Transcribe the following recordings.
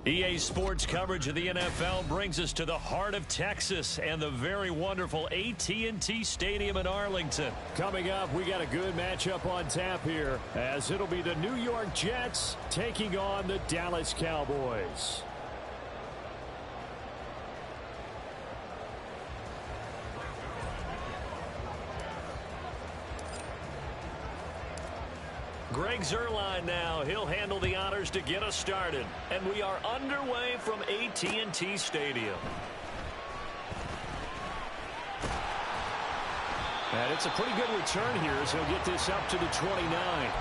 EA Sports coverage of the NFL brings us to the heart of Texas and the very wonderful AT&T Stadium in Arlington. Coming up, we got a good matchup on tap here, as it'll be the New York Jets taking on the Dallas Cowboys. Greg Zuerlein now. He'll handle the honors to get us started. And we are underway from AT&T Stadium. And it's a pretty good return here as he'll get this up to the 29.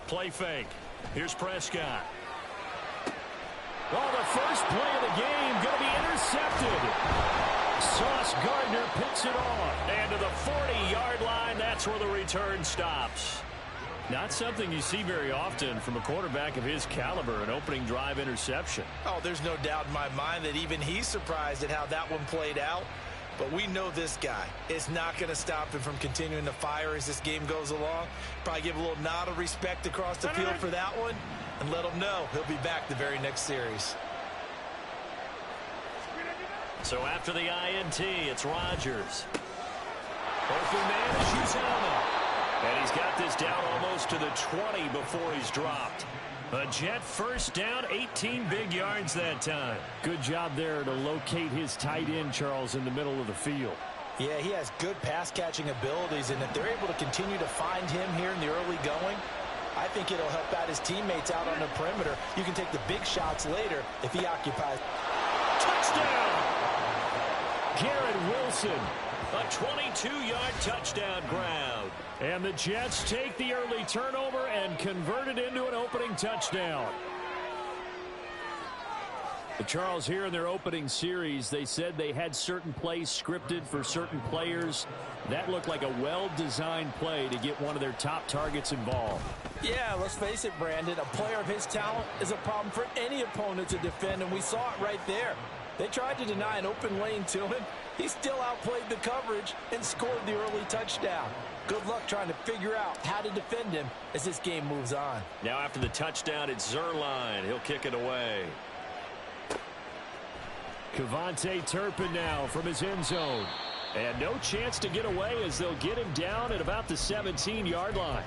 Play fake. Here's Prescott. Well, the first play of the game going to be intercepted. Sauce Gardner picks it off. And to the 40-yard line, that's where the return stops. Not something you see very often from a quarterback of his caliber, an opening drive interception. Oh, there's no doubt in my mind that even he's surprised at how that one played out. But we know this guy is not going to stop him from continuing to fire as this game goes along. Probably give a little nod of respect across the field for that one and let him know he'll be back the very next series. So after the INT, it's Rodgers. Open man is Uzomah. And he's got this down almost to the 20 before he's dropped. A Jet first down, 18 big yards that time. Good job there to locate his tight end, Charles, in the middle of the field. Yeah, he has good pass-catching abilities, and if they're able to continue to find him here in the early going, I think it'll help out his teammates out on the perimeter. You can take the big shots later if he occupies. Touchdown! Garrett Wilson. A 22-yard touchdown ground. And the Jets take the early turnover and convert it into an opening touchdown. The Charles, here in their opening series, they said they had certain plays scripted for certain players. That looked like a well-designed play to get one of their top targets involved. Yeah, let's face it, Brandon. A player of his talent is a problem for any opponent to defend, and we saw it right there. They tried to deny an open lane to him. He still outplayed the coverage and scored the early touchdown. Good luck trying to figure out how to defend him as this game moves on. Now after the touchdown, it's Zuerlein. He'll kick it away. KaVontae Turpin now from his end zone. And no chance to get away as they'll get him down at about the 17-yard line.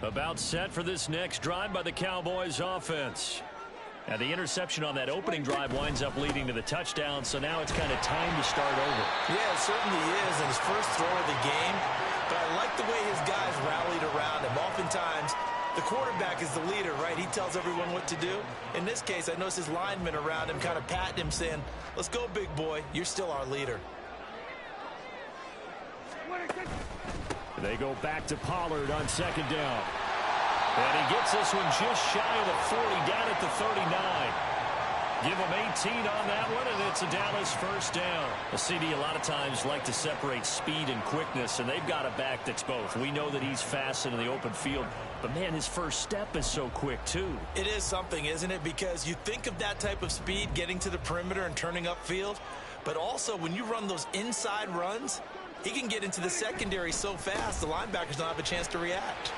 About set for this next drive by the Cowboys offense. Now the interception on that opening drive winds up leading to the touchdown, so now it's kind of time to start over. Yeah, it certainly is, and his first throw of the game. But I like the way his guys rallied around him. Oftentimes, the quarterback is the leader, right? He tells everyone what to do. In this case, I noticed his linemen around him kind of patting him, saying, let's go, big boy. You're still our leader. They go back to Pollard on second down. And he gets this one just shy of the 40, down at the 39. Give him 18 on that one, and it's a Dallas first down. The CD a lot of times like to separate speed and quickness, and they've got a back that's both. We know that he's fast in the open field, but, man, his first step is so quick, too. It is something, isn't it? Because you think of that type of speed getting to the perimeter and turning upfield, but also when you run those inside runs, he can get into the secondary so fast the linebackers don't have a chance to react.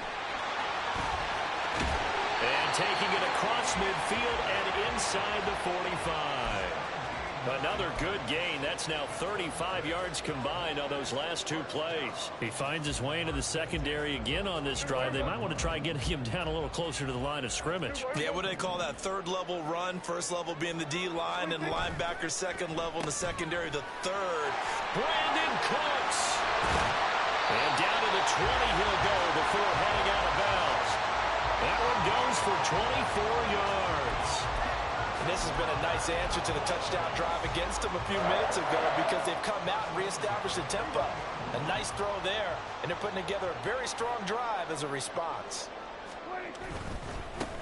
And taking it across midfield and inside the 45. Another good gain. That's now 35 yards combined on those last two plays. He finds his way into the secondary again on this drive. They might want to try getting him down a little closer to the line of scrimmage. Yeah, what do they call that? Third level run. First level being the D-line, and linebacker second level in the secondary, the third. Brandin Cooks. And down to the 20 he'll go before heading out of bounds. That one goes for 24 yards. And this has been a nice answer to the touchdown drive against them a few minutes ago because they've come out and reestablished the tempo. A nice throw there, and they're putting together a very strong drive as a response.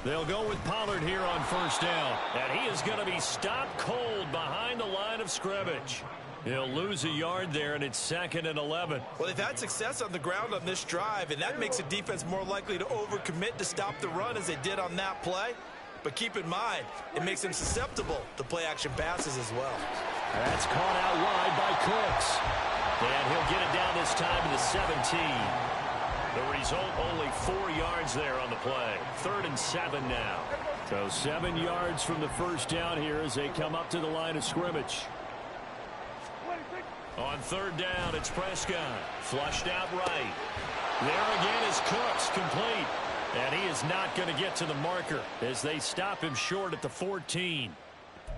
They'll go with Pollard here on first down. And he is going to be stopped cold behind the line of scrimmage. He'll lose a yard there, and it's 2nd and 11. Well, they've had success on the ground on this drive, and that makes the defense more likely to overcommit to stop the run as they did on that play. But keep in mind, it makes them susceptible to play-action passes as well. That's caught out wide by Cooks. And he'll get it down this time to the 17. The result, only 4 yards there on the play. 3rd and 7 now. So 7 yards from the first down here as they come up to the line of scrimmage. On 3rd down, it's Prescott. Flushed out right. There again is Cooks, complete. And he is not going to get to the marker as they stop him short at the 14.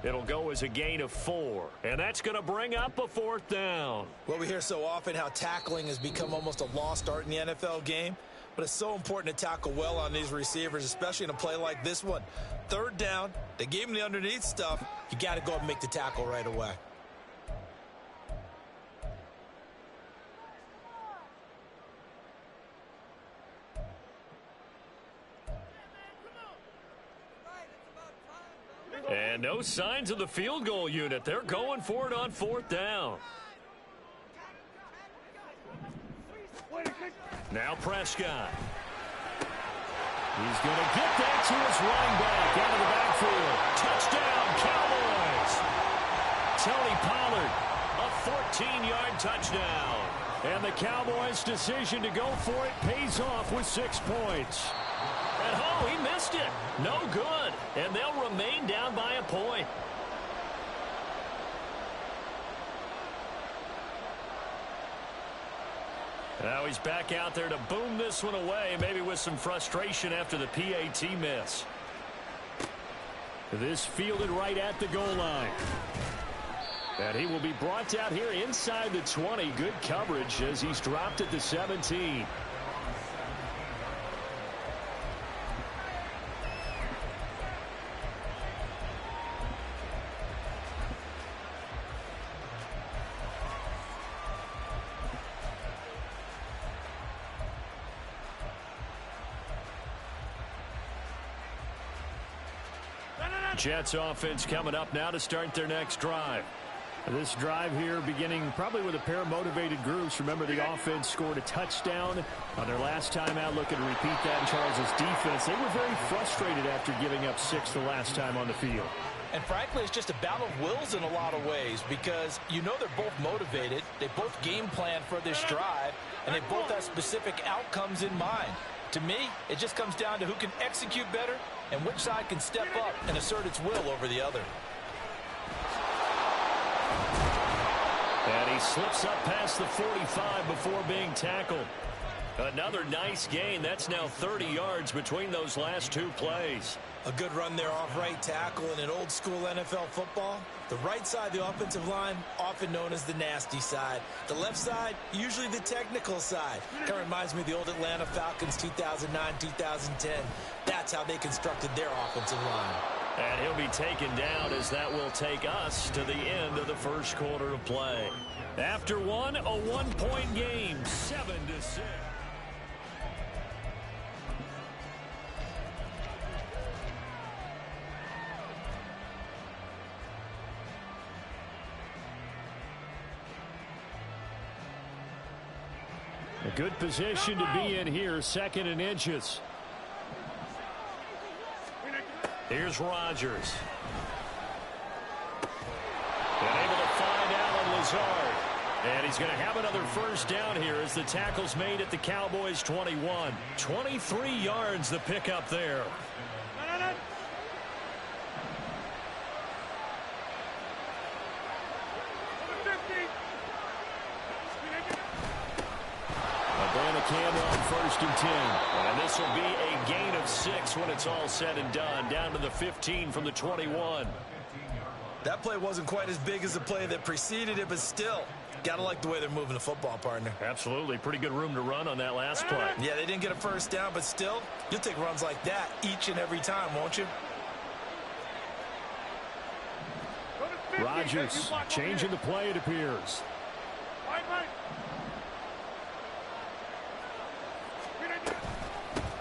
It'll go as a gain of 4. And that's going to bring up a 4th down. Well, we hear so often how tackling has become almost a lost art in the NFL game. But it's so important to tackle well on these receivers, especially in a play like this one. 3rd down, they gave him the underneath stuff. You got to go and make the tackle right away. And no signs of the field goal unit. They're going for it on 4th down. Now Prescott. He's going to get that to his running back out of the backfield. Touchdown, Cowboys. Tony Pollard, a 14-yard touchdown. And the Cowboys' decision to go for it pays off with 6 points. And oh, he missed it. No good. And they'll remain down by a point. Now he's back out there to boom this one away, maybe with some frustration after the PAT miss. This fielded right at the goal line. And he will be brought out here inside the 20. Good coverage as he's dropped at the 17. Jets offense coming up now to start their next drive. This drive here beginning probably with a pair of motivated groups. Remember, the offense scored a touchdown on their last time out. Looking to repeat that in Charles' defense. They were very frustrated after giving up 6 the last time on the field. And frankly, it's just a battle of wills in a lot of ways because you know they're both motivated. They both game plan for this drive, and they both have specific outcomes in mind. To me, it just comes down to who can execute better and which side can step up and assert its will over the other. And he slips up past the 45 before being tackled. Another nice gain. That's now 30 yards between those last 2 plays. A good run there off right tackle in an old school NFL football. The right side of the offensive line, often known as the nasty side. The left side, usually the technical side. Kind of reminds me of the old Atlanta Falcons 2009-2010. That's how they constructed their offensive line. And he'll be taken down as that will take us to the end of the first quarter of play. After one, a 1-point game, 7-6. A good position to be in here, 2nd and inches. Here's Rodgers. And able to find Allen Lazard. And he's going to have another first down here as the tackle's made at the Cowboys' 21. 23 yards the pickup there. Campbell on 1st and 10. And this will be a gain of 6 when it's all said and done. Down to the 15 from the 21. That play wasn't quite as big as the play that preceded it, but still, gotta like the way they're moving the football, partner. Absolutely. Pretty good room to run on that last play. Yeah, they didn't get a first down, but still, you'll take runs like that each and every time, won't you? Rodgers changing the play, it appears.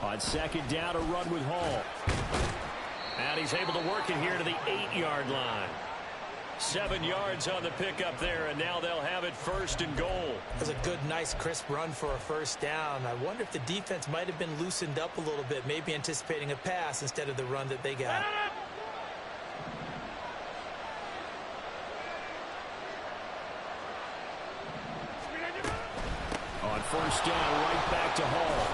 On second down, a run with Hall. And he's able to work it here to the 8-yard line. 7 yards on the pickup there, and now they'll have it first and goal. That's a good, nice, crisp run for a first down. I wonder if the defense might have been loosened up a little bit, maybe anticipating a pass instead of the run that they got. On first down, right back to Hall.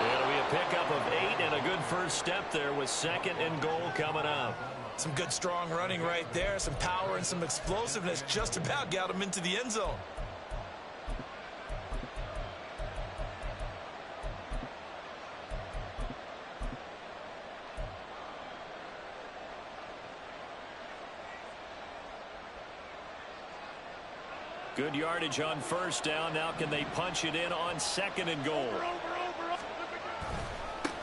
It'll be a pickup of 8 and a good first step there with second and goal coming up. Some good, strong running right there. Some power and some explosiveness. Just about got him into the end zone. Good yardage on first down. Now can they punch it in on second and goal?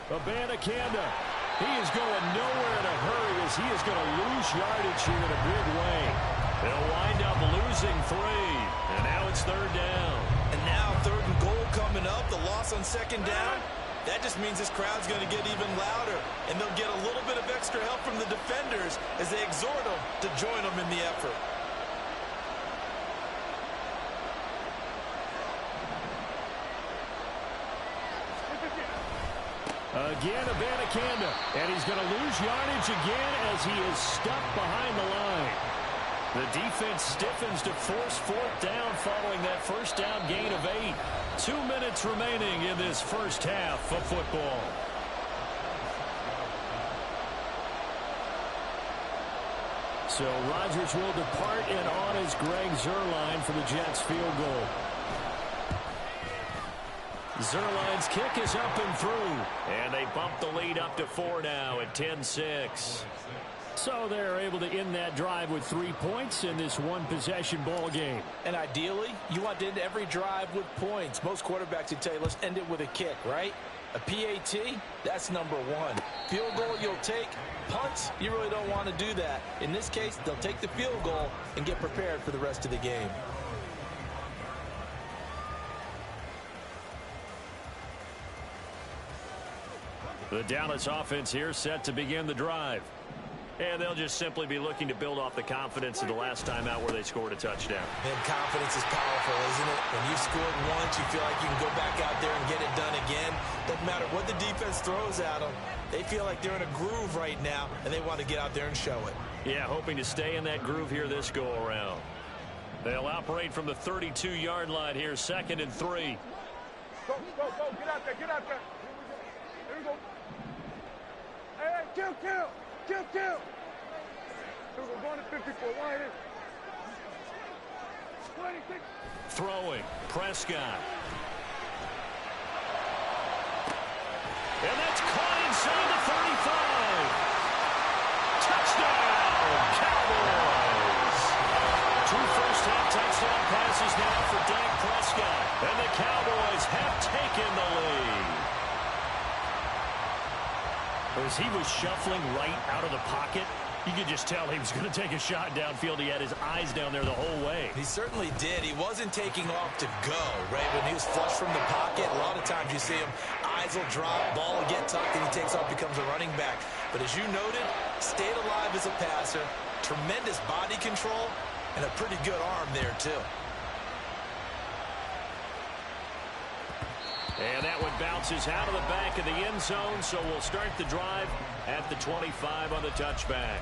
Abanikanda. He is going nowhere in a hurry as he is going to lose yardage here in a big way. They'll wind up losing 3. And now it's third down. And now third and goal coming up. The loss on second down. That just means this crowd's going to get even louder. And they'll get a little bit of extra help from the defenders as they exhort them to join them in the effort. Again, Abanikanda. And he's going to lose yardage again as he is stuck behind the line. The defense stiffens to force fourth down following that first down gain of 8. 2 minutes remaining in this first half of football. So Rodgers will depart, and on is Greg Zuerlein for the Jets field goal. Zuerlein's kick is up and through. And they bump the lead up to 4 now at 10-6. So they're able to end that drive with 3 points in this one-possession ball game. And ideally, you want to end every drive with points. Most quarterbacks would tell you, let's end it with a kick, right? A PAT, that's number 1. Field goal you'll take. Punts, you really don't want to do that. In this case, they'll take the field goal and get prepared for the rest of the game. The Dallas offense here set to begin the drive. And they'll just simply be looking to build off the confidence of the last time out where they scored a touchdown. And confidence is powerful, isn't it? When you've scored once, you feel like you can go back out there and get it done again. Doesn't matter what the defense throws at them. They feel like they're in a groove right now, and they want to get out there and show it. Yeah, hoping to stay in that groove here this go-around. They'll operate from the 32-yard line here, second and 3. Go, go, go. Get out there, get out there. Here we go. Hey, kill, kill. Kill, kill. Here we go, going to 54. Why is 26. Throwing, Prescott. And that's caught inside the 35. Touchdown, Cowboys. 2 first-half touchdown passes now for Dak Prescott. And the Cowboys have taken the lead. As he was shuffling right out of the pocket, you could just tell he was going to take a shot downfield. He had his eyes down there the whole way. He certainly did. He wasn't taking off to go, right? When he was flush from the pocket, a lot of times you see him, eyes will drop, ball will get tucked, and he takes off, becomes a running back. But as you noted, stayed alive as a passer, tremendous body control, and a pretty good arm there, too. And that one bounces out of the back of the end zone, so we'll start the drive at the 25 on the touchback.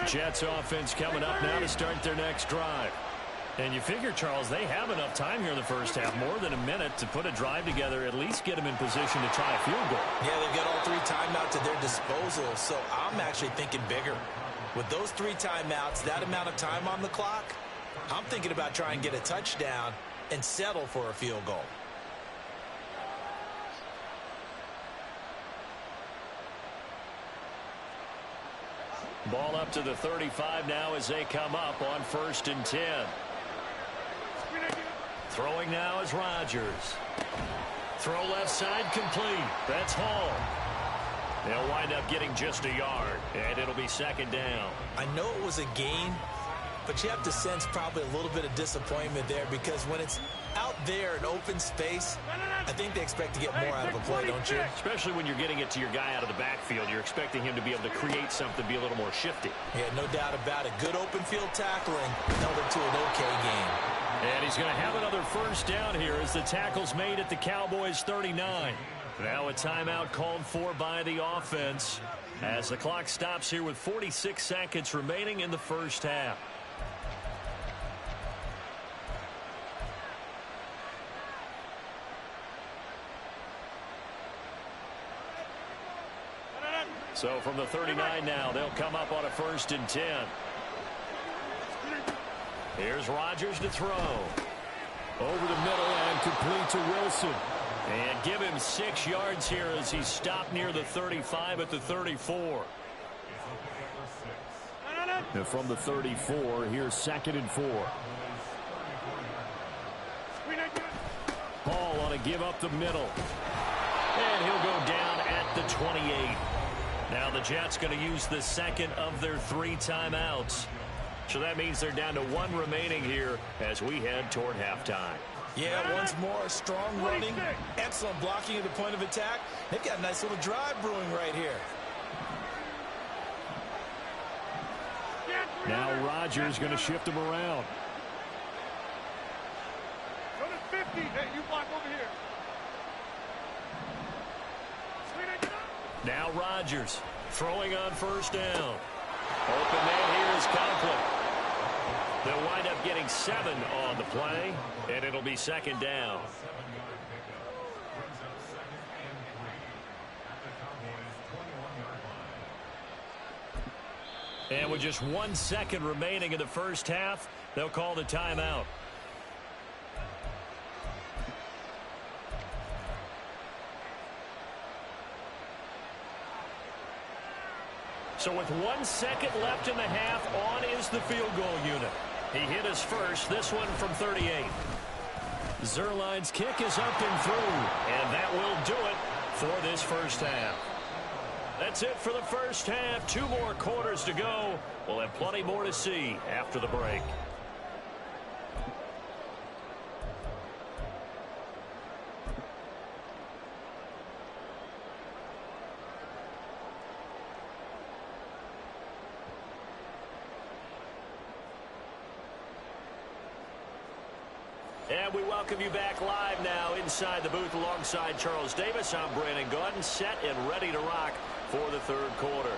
Jets offense coming up now to start their next drive. And you figure, Charles, they have enough time here in the first half, more than a minute, to put a drive together, at least get them in position to try a field goal. Yeah, they've got all 3 timeouts at their disposal, so I'm actually thinking bigger. With those 3 timeouts, that amount of time on the clock, I'm thinking about trying to get a touchdown and settle for a field goal. Ball up to the 35 now as they come up on 1st and 10. Throwing now is Rodgers. Throw left side complete. That's Hall. They'll wind up getting just a yard, and it'll be second down. I know it was a gain, but you have to sense probably a little bit of disappointment there because when it's out there in open space, I think they expect to get more out of a play, don't you? Especially when you're getting it to your guy out of the backfield. You're expecting him to be able to create something, be a little more shifty. Yeah, no doubt about it. Good open field tackling held it to an okay game. And he's going to have another first down here as the tackle's made at the Cowboys 39. Now a timeout called for by the offense as the clock stops here with 46 seconds remaining in the first half. So from the 39 now, they'll come up on a 1st and 10. Here's Rodgers to throw. Over the middle and complete to Wilson. And give him 6 yards here as he stopped near the 35 at the 34. And from the 34, here's 2nd and 4. Hall on a give up the middle. And he'll go down at the 28. Now the Jets going to use the second of their 3 timeouts. So that means they're down to 1 remaining here as we head toward halftime. Yeah, once more, strong running, excellent blocking at the point of attack. They've got a nice little drive brewing right here. Now Rodgers going to shift him around. Go to 50. Hey, you block over here. Now Rodgers throwing on 1st down. Open man here is Conklin. They'll wind up getting 7 on the play, and it'll be 2nd down. And with just 1 second remaining in the first half, they'll call the timeout. So with 1 second left in the half, on is the field goal unit. He hit his first, this one from 38. Zuerlein's kick is up and through, and that will do it for this first half. That's it for the first half. 2 more quarters to go. We'll have plenty more to see after the break. And we welcome you back live now inside the booth alongside Charles Davis. I'm Brandon Gaudin, set and ready to rock for the 3rd quarter.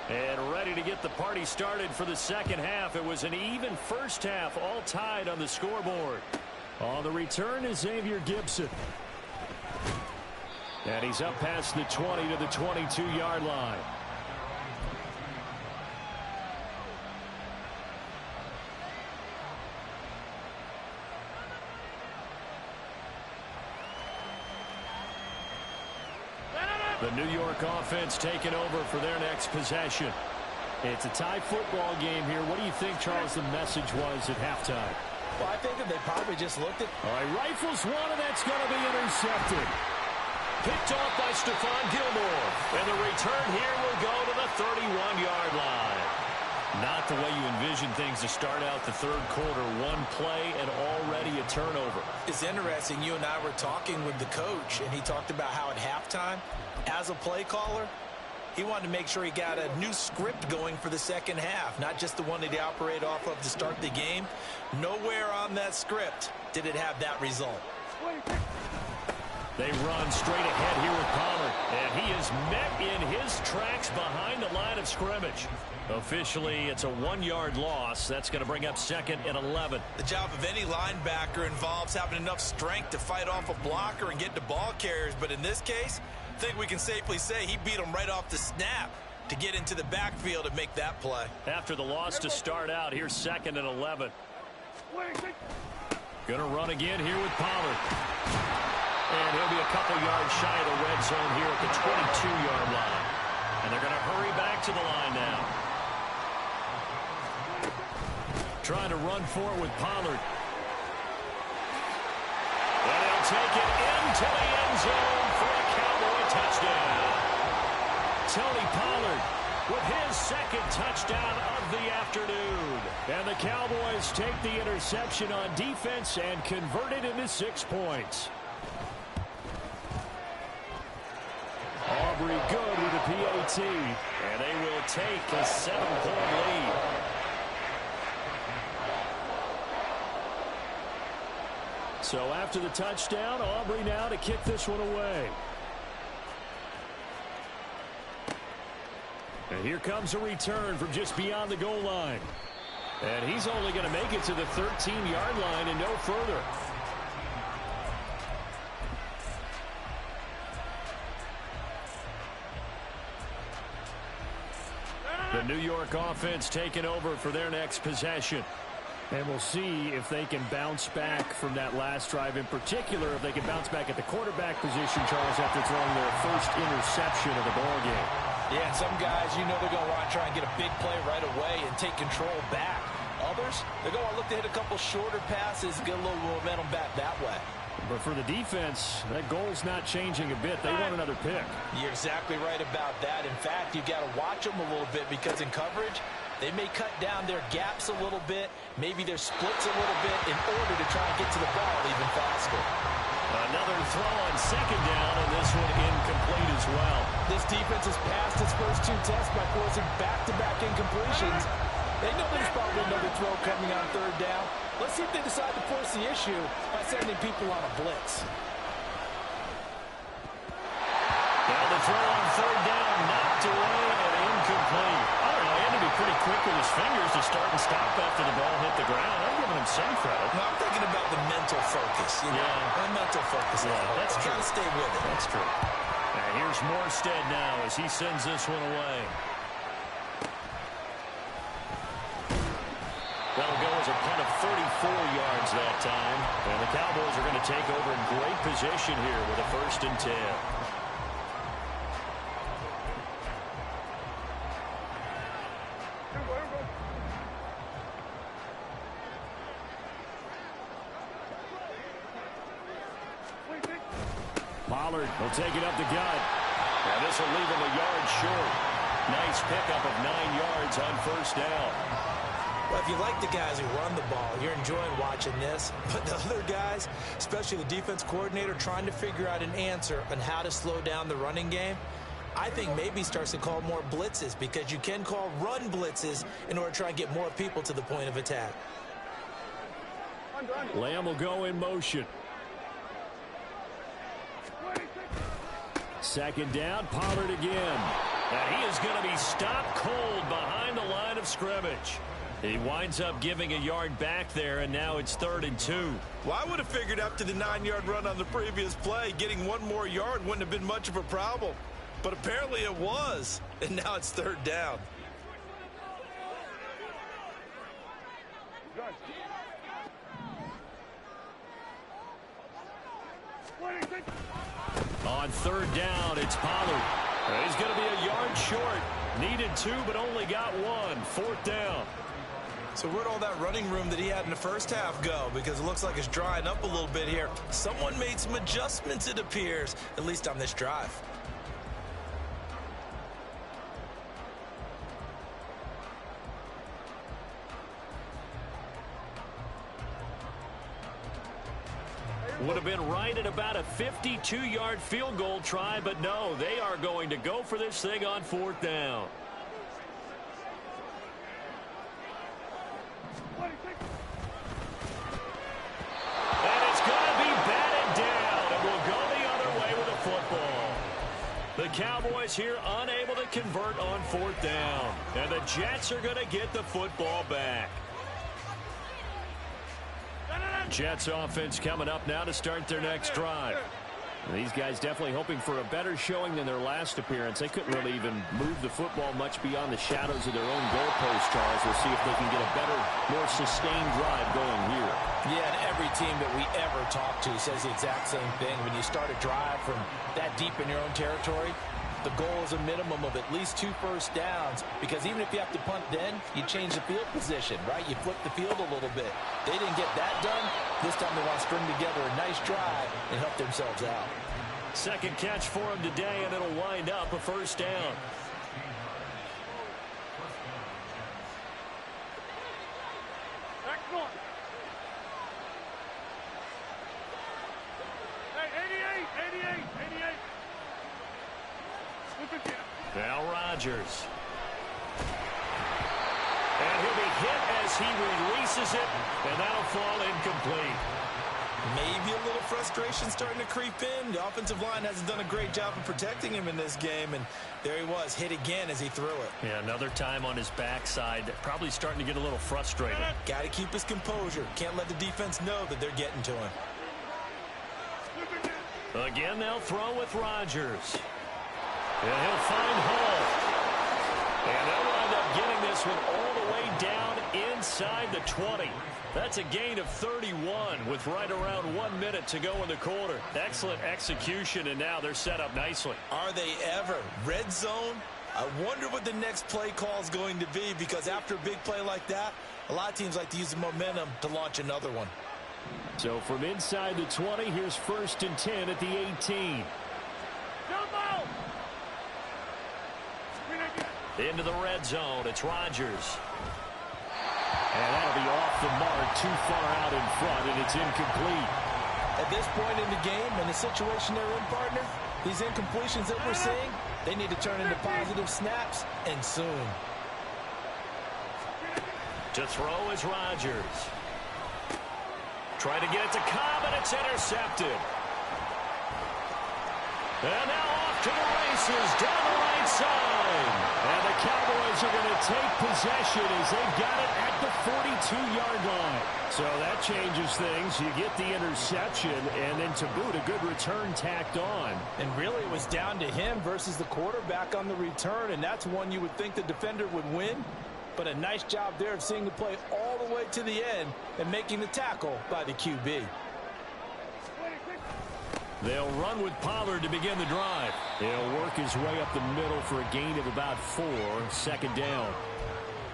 And ready to get the party started for the 2nd half. It was an even first half, all tied on the scoreboard. On the return is Xavier Gipson. And he's up past the 20 to the 22-yard line. The New York offense taking over for their next possession. It's a tie football game here. What do you think, Charles, the message was at halftime? Well, I think that they probably just looked at... All right, rifles one, and that's going to be intercepted. Picked off by Stephon Gilmore. And the return here will go to the 31-yard line. Not the way you envision things to start out the 3rd quarter. 1 play and already a turnover. It's interesting. You and I were talking with the coach, and he talked about how at halftime, as a play caller, he wanted to make sure he got a new script going for the 2nd half, not just the one that he operated off of to start the game. Nowhere on that script did it have that result. They run straight ahead here with Pollard, and he is met in his tracks behind the line of scrimmage. Officially, it's a 1-yard loss. That's going to bring up 2nd and 11. The job of any linebacker involves having enough strength to fight off a blocker and get to ball carriers, but in this case, I think we can safely say he beat him right off the snap to get into the backfield and make that play. After the loss to start out, here's 2nd and 11. Going to run again here with Pollard. And he'll be a couple yards shy of the red zone here at the 22-yard line. And they're going to hurry back to the line now. trying to run for it with Pollard. And he'll take it into the end zone for a Cowboy touchdown. Tony Pollard with his second touchdown of the afternoon. And the Cowboys take the interception on defense and convert it into 6 points. Aubrey good with a PAT. And they will take a 7-point lead. So after the touchdown, Aubrey now to kick this one away. And here comes a return from just beyond the goal line. And he's only going to make it to the 13-yard line and no further. The New York offense taking over for their next possession. And we'll see if they can bounce back from that last drive. In particular, if they can bounce back at the quarterback position, Charles, after throwing their first interception of the ballgame. Yeah, some guys, you know they're going to want to try and get a big play right away and take control back. Others, they're going to look to hit a couple shorter passes and get a little momentum back that way. But for the defense, that goal's not changing a bit. They want another pick. You're exactly right about that. In fact, you've got to watch them a little bit because in coverage, they may cut down their gaps a little bit, maybe their splits a little bit in order to try and get to the ball even faster. Another throw on second down, and this one incomplete as well. This defense has passed its first 2 tests by forcing back-to-back incompletions. They know there's probably another throw coming on third down. Let's see if they decide to force the issue by sending people on a blitz. Now the throw on third down, knocked away and incomplete. I don't know, he had to be pretty quick with his fingers to start and stop after the ball hit the ground. I'm giving him some credit. No, I'm thinking about the mental focus. You know? The mental focus. Yeah, that's true. Trying to stay with it. That's true. And here's Morstead now as he sends this one away. That'll go as a punt of 34 yards that time. And the Cowboys are going to take over in great position here with a 1st and 10. Pollard will take it up the gut. And this will leave him a yard short. Nice pickup of 9 yards on 1st down. Well, if you like the guys who run the ball, you're enjoying watching this. But the other guys, especially the defense coordinator, trying to figure out an answer on how to slow down the running game, I think maybe starts to call more blitzes because you can call run blitzes in order to try and get more people to the point of attack. Lamb will go in motion. 2nd down, Pollard again. And he is going to be stopped cold behind the line of scrimmage. He winds up giving a yard back there, and now it's 3rd and 2. Well, I would have figured after the 9-yard run on the previous play, getting 1 more yard wouldn't have been much of a problem. But apparently it was, and now it's 3rd down. On 3rd down, it's Pollard. He's going to be a yard short. Needed 2, but only got 1. 4th down. So where'd all that running room that he had in the first half go? Because it looks like it's drying up a little bit here. Someone made some adjustments, it appears, at least on this drive. Would have been right at about a 52-yard field goal try, but no, they are going to go for this thing on 4th down. And it's going to be batted down, and we'll go the other way with the football. The Cowboys here unable to convert on 4th down, and the Jets are going to get the football back. Jets offense coming up now to start their next drive. And these guys definitely hoping for a better showing than their last appearance. They couldn't really even move the football much beyond the shadows of their own goalpost, Charles. We'll see if they can get a better, more sustained drive going here. Yeah, and every team that we ever talk to says the exact same thing. When you start a drive from that deep in your own territory, the goal is a minimum of at least 2 first downs, because even if you have to punt then, you change the field position, right? You flip the field a little bit. They didn't get that done. This time they want to string together a nice drive and help themselves out. Second catch for him today, and it'll wind up a first down. Excellent. Hey, 88. Look at you. Now Rodgers. And he'll be hit as he releases it, and that'll fall incomplete. Maybe a little frustration starting to creep in. The offensive line hasn't done a great job of protecting him in this game, and there he was, hit again as he threw it. Yeah, another time on his backside, probably starting to get a little frustrated. Got to keep his composure. Can't let the defense know that they're getting to him. Again, they'll throw with Rodgers. And he'll find Hall. And they'll wind up getting this one all the way down inside the 20. That's a gain of 31 with right around 1 minute to go in the quarter. Excellent execution, and now they're set up nicely. Are they ever? Red zone? I wonder what the next play call is going to be, because after a big play like that, a lot of teams like to use the momentum to launch another one. So from inside the 20, here's 1st and 10 at the 18. Into the red zone, it's Rodgers. And that'll be off the mark, too far out in front, and it's incomplete. At this point in the game, and the situation they're in, partner, these incompletions that we're seeing, they need to turn into positive snaps, and soon. To throw is Rodgers. Try to get it to Cobb, and it's intercepted. And now off to the races down the right side. And the Cowboys are going to take possession as they've got it at the 42-yard line. So that changes things. You get the interception, and then to boot, a good return tacked on. And really, it was down to him versus the quarterback on the return, and that's one you would think the defender would win. But a nice job there of seeing the play all the way to the end and making the tackle by the QB. They'll run with Pollard to begin the drive. He'll work his way up the middle for a gain of about 4, 2nd down.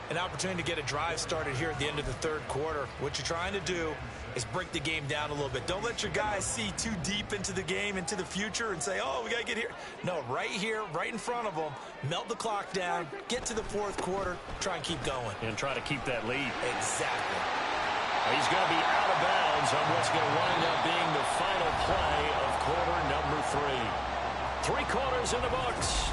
An opportunity to get a drive started here at the end of the 3rd quarter. What you're trying to do is break the game down a little bit. Don't let your guys see too deep into the game, into the future, and say, oh, we got to get here. No, right here, right in front of them, melt the clock down, get to the 4th quarter, try and keep going. And try to keep that lead. Exactly. He's going to be out of bounds on what's going to wind up being the final play of quarter number 3. 3 quarters in the books.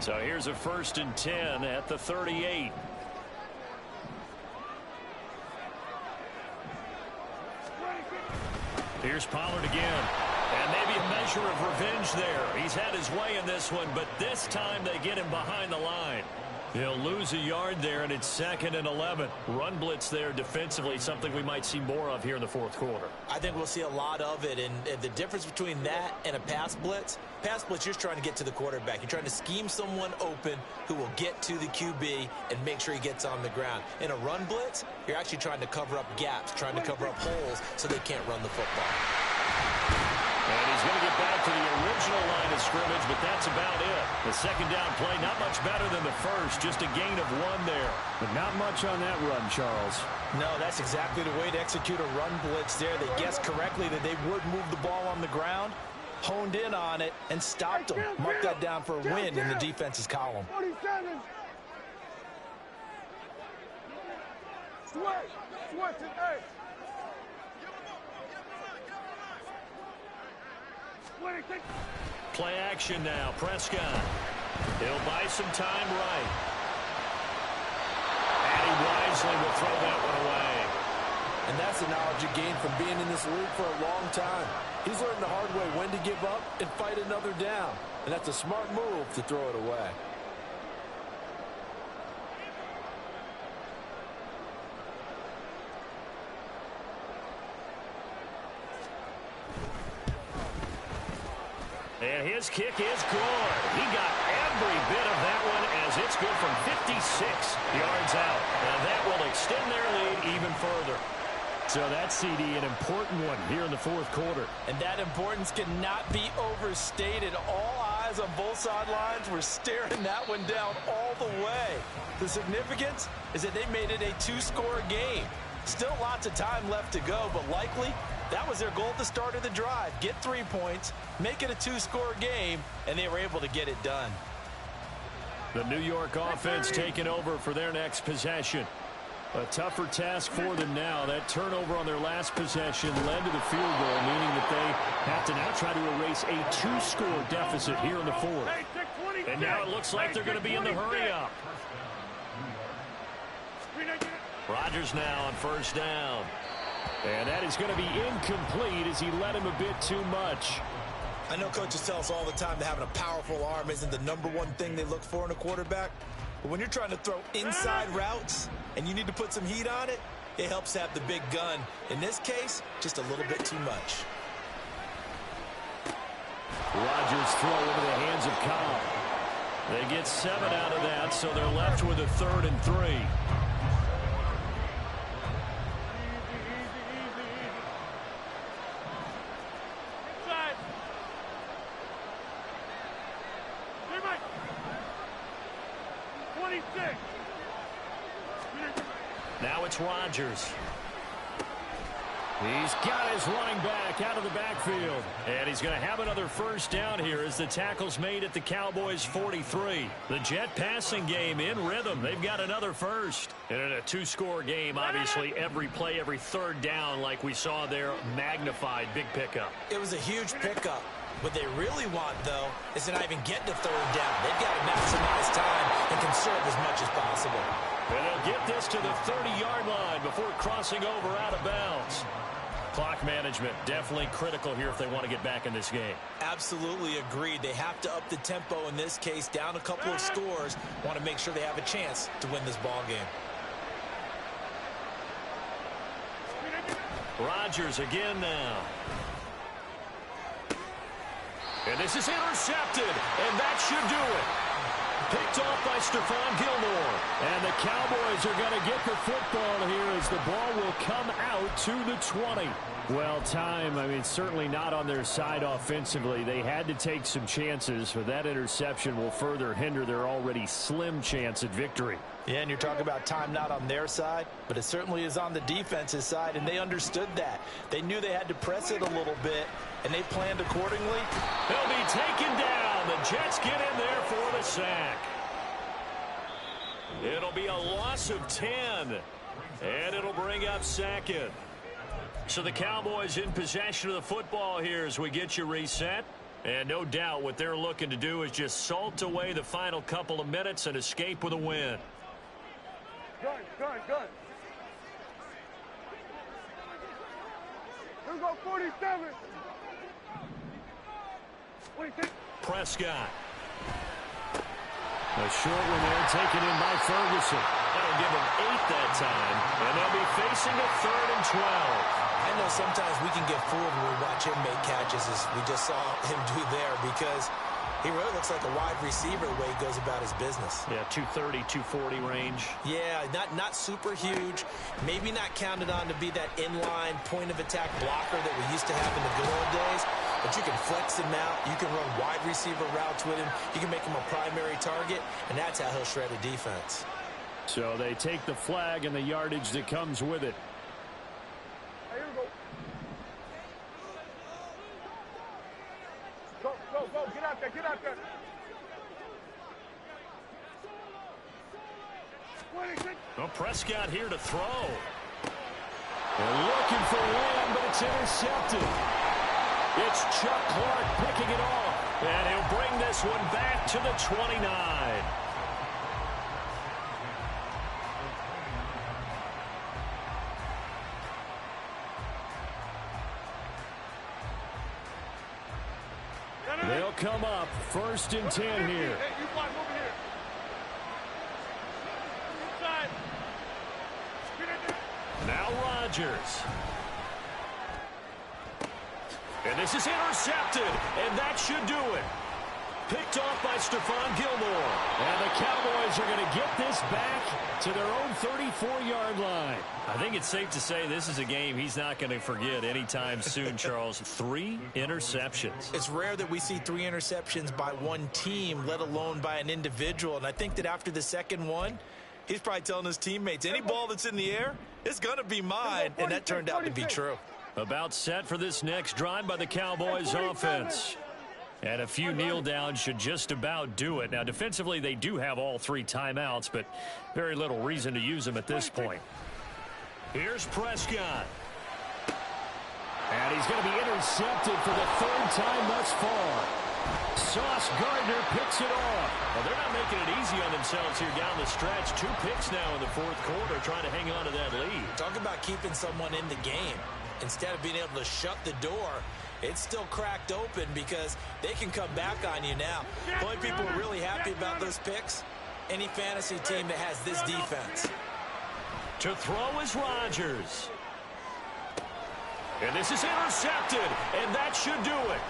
So here's a 1st and 10 at the 38. Here's Pollard again. And maybe a measure of revenge there. He's had his way in this one, but this time they get him behind the line. He'll lose a yard there, and it's 2nd and 11. Run blitz there defensively, something we might see more of here in the 4th quarter. I think we'll see a lot of it, and the difference between that and a pass blitz, you're trying to get to the quarterback. You're trying to scheme someone open who will get to the QB and make sure he gets on the ground. In a run blitz, you're actually trying to cover up gaps, trying to cover up holes so they can't run the football. And he's going to get back to the original line of scrimmage, but that's about it. The 2nd down play, not much better than the first, just a gain of 1 there. But not much on that run, Charles. No, that's exactly the way to execute a run blitz there. They guessed correctly that they would move the ball on the ground, honed in on it, and stopped them. Mark that down for a win in the defense's column. 47. Switch it, hey. Play action now. Prescott. He'll buy some time right. And he wisely will throw that one away. And that's the knowledge you gain from being in this league for a long time. He's learned the hard way when to give up and fight another down. And that's a smart move to throw it away. And his kick is good. He got Every bit of that one, as it's good from 56 yards out. And that will extend their lead even further. So that CD, an important one here in the fourth quarter. And that importance cannot be overstated. All eyes on both sidelines were staring that one down all the way. The significance is that they made it a two-score game. Still lots of time left to go, but likely that was their goal at the start of the drive. Get 3 points, make it a two-score game, and they were able to get it done. The New York offense taking over for their next possession. A tougher task for them now. That turnover on their last possession led to the field goal, meaning that they have to now try to erase a two-score deficit here in the fourth. And now it looks like they're going to be in the hurry-up. Rodgers now on first down. And that is going to be incomplete as he led him a bit too much. I know coaches tell us all the time that having a powerful arm isn't the #1 thing they look for in a quarterback. But when you're trying to throw inside routes and you need to put some heat on it, it helps have the big gun. In this case, just a little bit too much. Rodgers throw into the hands of Cobb. They get 7 out of that, so they're left with a 3rd and 3. Now it's Rodgers. He's got his running back out of the backfield. And he's going to have another first down here as the tackle's made at the Cowboys' 43. The Jet passing game in rhythm. They've got another first. And in a two-score game, obviously, every play, every third down, like we saw there, magnified. Big pickup. It was a huge pickup. What they really want, though, is to not even get to 3rd down. They've got to maximize time and conserve as much as possible. And they'll get this to the 30-yard line before crossing over out of bounds. Clock management definitely critical here if they want to get back in this game. Absolutely agreed. They have to up the tempo in this case, down a couple of scores. Want to make sure they have a chance to win this ball game. Rodgers again now. And this is intercepted, and that should do it. Picked off by Stephon Gilmore. And the Cowboys are going to get the football here as the ball will come out to the 20. Well, certainly not on their side offensively. They had to take some chances, but that interception will further hinder their already slim chance at victory. Yeah, and you're talking about time not on their side, but it certainly is on the defense's side, and they understood that. They knew they had to press it a little bit, and they planned accordingly. They'll be taken down. The Jets get in there for the sack. It'll be a loss of 10, and it'll bring up 2nd. So the Cowboys in possession of the football here as we get you reset. And no doubt what they're looking to do is just salt away the final couple of minutes and escape with a win. Gun. Here we go, 47. 26. Prescott. A short one there taken in by Ferguson. That'll give them 8 that time, and they'll be facing a 3rd and 12. I know sometimes we can get fooled when we watch him make catches, as we just saw him do there, because he really looks like a wide receiver the way he goes about his business. Yeah, 230, 240 range. Yeah, not super huge. Maybe not counted on to be that inline point-of-attack blocker that we used to have in the good old days. But you can flex him out. You can run wide receiver routes with him. You can make him a primary target, and that's how he'll shred a defense. So they take the flag and the yardage that comes with it. Here we go. Go. Get out there. 26. Well, Prescott here to throw. They're looking for Lamb, but it's intercepted. It's Chuck Clark picking it off. And he'll bring this one back to the 29. They'll come up 1st and 10 here. Hey, you block over here. Inside. Now Rodgers. And this is intercepted, and that should do it. picked off by Stephon Gilmore. And the Cowboys are going to get this back to their own 34-yard line. I think it's safe to say this is a game he's not going to forget anytime soon, Charles. 3 interceptions. It's rare that we see 3 interceptions by one team, let alone by an individual. And I think that after the second one, he's probably telling his teammates, any ball that's in the air, it's going to be mine. And that turned out to be true. About set for this next drive by the Cowboys offense. And a few kneel downs should just about do it. Now, defensively, they do have all 3 timeouts, but very little reason to use them at this point. Here's Prescott. And he's going to be intercepted for the 3rd time thus far. Sauce Gardner picks it off. Well, they're not making it easy on themselves here down the stretch. 2 picks now in the 4th quarter, trying to hang on to that lead. Talk about keeping someone in the game. Instead of being able to shut the door, it's still cracked open because they can come back on you now. The only people who are really happy about those picks, any fantasy team that has this defense. To throw is Rodgers. And this is intercepted, and that should do it.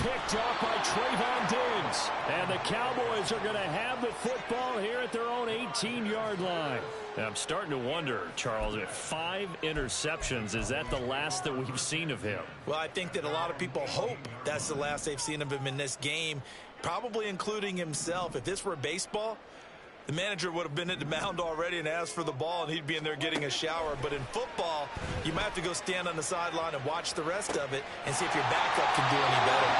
Picked off by Trayvon Diggs. And the Cowboys are going to have the football here at their own 18-yard line. And I'm starting to wonder, Charles, if 5 interceptions, is that the last that we've seen of him? Well, I think that a lot of people hope that's the last they've seen of him in this game, probably including himself. If this were baseball, the manager would have been at the mound already and asked for the ball, and he'd be in there getting a shower. But in football, you might have to go stand on the sideline and watch the rest of it and see if your backup can do any better.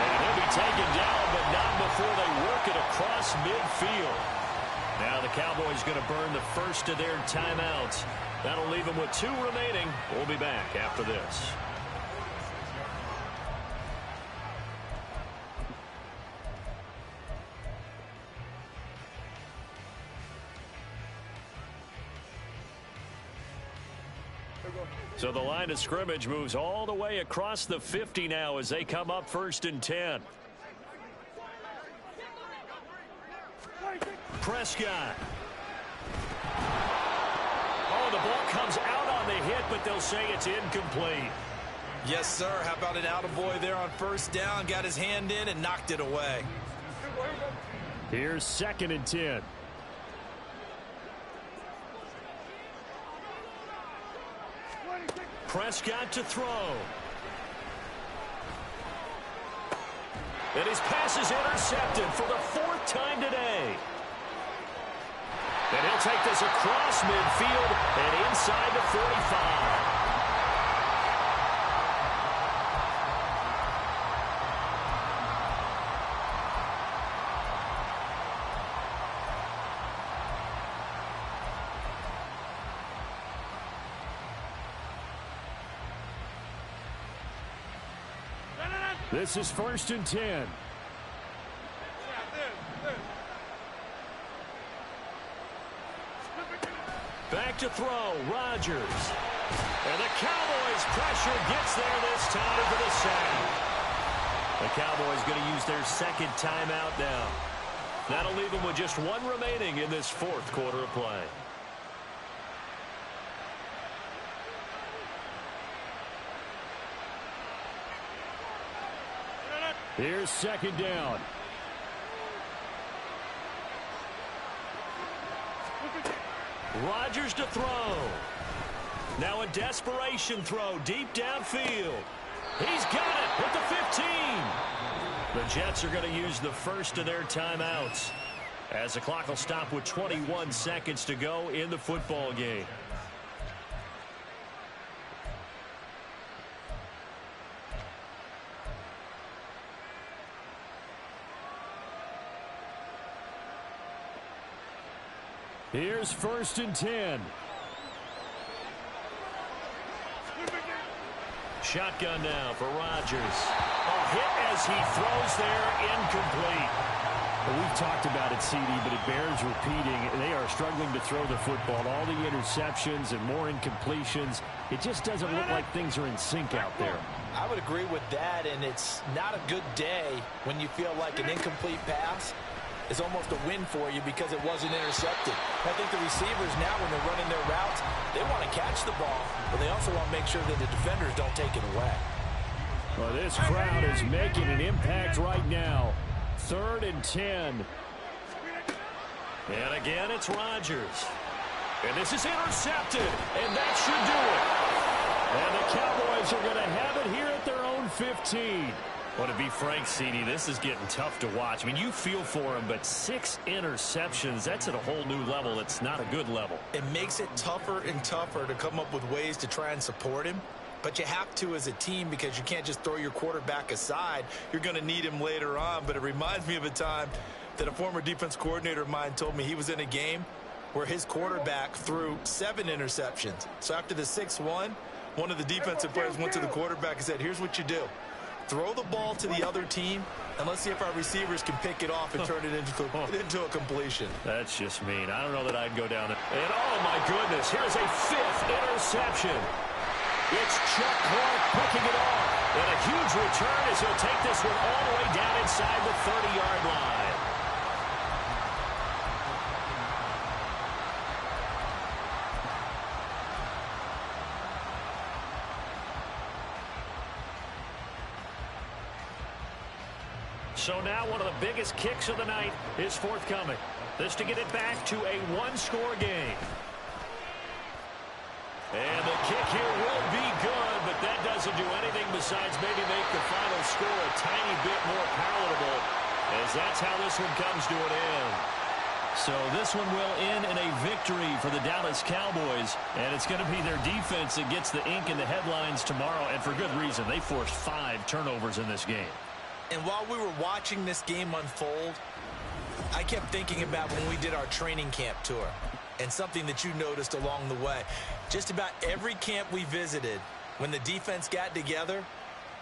And he'll be taken down, but not before they work it across midfield. Now the Cowboys going to burn the first of their timeouts. That'll leave them with 2 remaining. We'll be back after this. So the line of scrimmage moves all the way across the 50 now as they come up 1st and 10. Prescott. Oh, the ball comes out on the hit, but they'll say it's incomplete. Yes, sir. How about an attaboy there on 1st down? Got his hand in and knocked it away. Here's 2nd and 10. Prescott to throw. And his pass is intercepted for the 4th time today. And he'll take this across midfield and inside the 45. This is 1st and 10. Back to throw, Rodgers. And the Cowboys' pressure gets there this time for the sack. The Cowboys going to use their 2nd timeout now. That'll leave them with just 1 remaining in this 4th quarter of play. Here's 2nd down. Rodgers to throw. Now a desperation throw deep downfield. He's got it at the 15. The Jets are going to use the 1st of their timeouts as the clock will stop with 21 seconds to go in the football game. Here's 1st and 10. Shotgun now for Rodgers. A hit as he throws there, incomplete. Well, we've talked about it, CD, but it bears repeating. They are struggling to throw the football. All the interceptions and more incompletions. It just doesn't look like things are in sync out there. I would agree with that, and it's not a good day when you feel like an incomplete pass is almost a win for you because it wasn't intercepted. I think the receivers now, when they're running their routes, they want to catch the ball, but they also want to make sure that the defenders don't take it away. Well, this crowd is making an impact right now. 3rd and 10. And again, it's Rodgers. And this is intercepted, and that should do it. And the Cowboys are going to have it here at their own 15. Well, to be frank, CD, this is getting tough to watch. I mean, you feel for him, but 6 interceptions, that's at a whole new level. It's not a good level. It makes it tougher and tougher to come up with ways to try and support him. But you have to as a team because you can't just throw your quarterback aside. You're going to need him later on. But it reminds me of a time that a former defense coordinator of mine told me he was in a game where his quarterback threw 7 interceptions. So after the 6th one of the defensive players went to the quarterback and said, here's what you do. Throw the ball to the other team, and let's see if our receivers can pick it off and turn it into a completion. That's just mean. I don't know that I'd go down. And, oh, my goodness, here's a 5th interception. It's Chuck Clark picking it off. And a huge return as he'll take this one all the way down inside the 30-yard line. So now one of the biggest kicks of the night is forthcoming. This to get it back to a 1-score game. And the kick here will be good, but that doesn't do anything besides maybe make the final score a tiny bit more palatable, as that's how this one comes to an end. So this one will end in a victory for the Dallas Cowboys, and it's going to be their defense that gets the ink in the headlines tomorrow, and for good reason. They forced 5 turnovers in this game. And while we were watching this game unfold, I kept thinking about when we did our training camp tour and something that you noticed along the way. Just about every camp we visited, when the defense got together,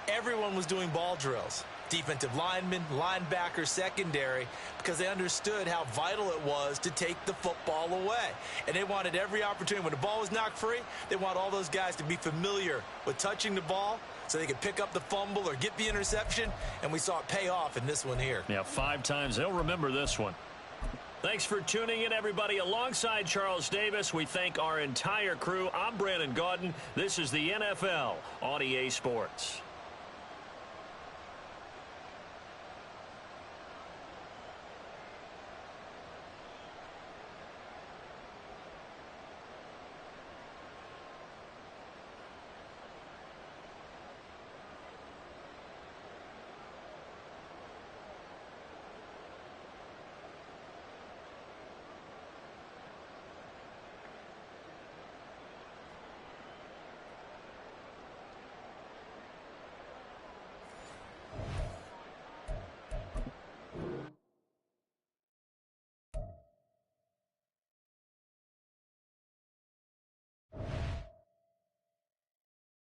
everyone was doing ball drills. Defensive linemen, linebackers, secondary, because they understood how vital it was to take the football away. And they wanted every opportunity. When the ball was knocked free, they want all those guys to be familiar with touching the ball so they could pick up the fumble or get the interception, and we saw it pay off in this one here. Yeah, 5 times. They'll remember this one. Thanks for tuning in, everybody. Alongside Charles Davis, we thank our entire crew. I'm Brandon Gaudin. This is the NFL on EA Sports.